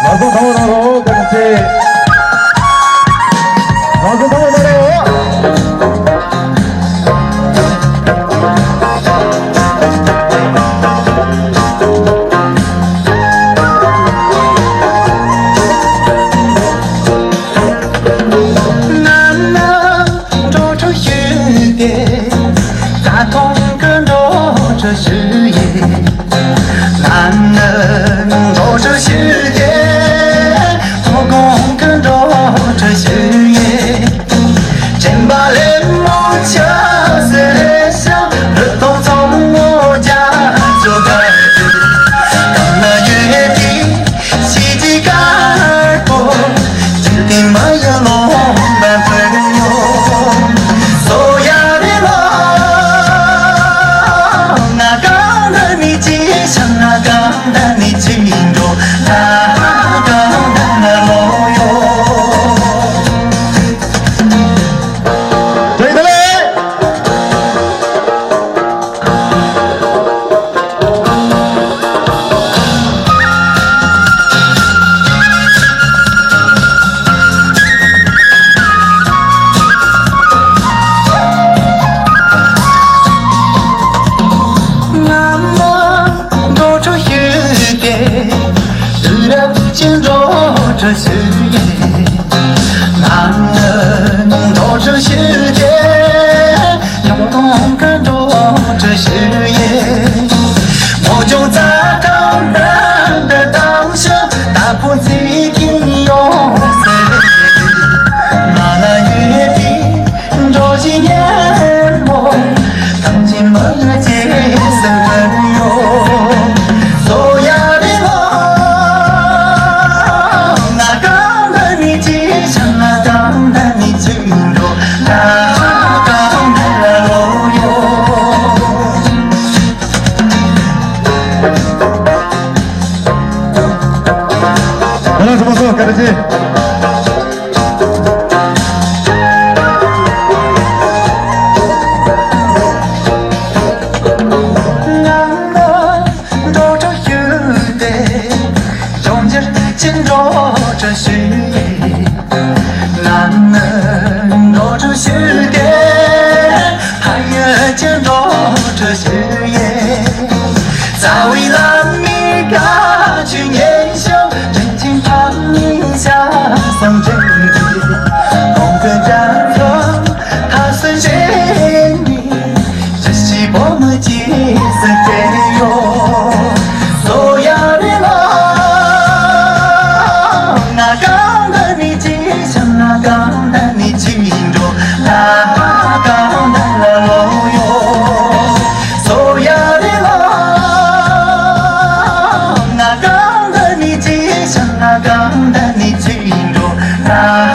老师等我等我，对不起。老师等我等我。南能捉住雨点，大同跟着这誓言。南能捉住雨点，火攻跟着这誓言。真把脸蒙起来笑，热头从我家就开始。刚那约定，奇迹赶过，指定没有落满朋友。所呀的梦，那刚的你吉祥，那刚的你庆祝，那刚的那路哟。对的嘞。南能捉住雨点，日亮牵着这誓言。南能捉住雨点，阳光跟着这誓言。我就在当人的当下，打破既定用色。那约定，这几年我当进门了结生朋友。所呀的梦，那刚的你吉祥，那刚的你庆祝，那刚的路哟。好了，怎么说？该得起。南能捉住雨点，中间牵着这誓言。南能捉住雨点，海也牵着这誓言。在蔚蓝米嘎去年宵，真情盼你下桑真谛。红歌绽放，他虽谁你，这是我们结色飞哟。所呀的梦，那刚的你吉祥，那刚的你庆祝，那刚的那路哟。所呀的梦，那刚的你吉祥，那刚的你庆祝，那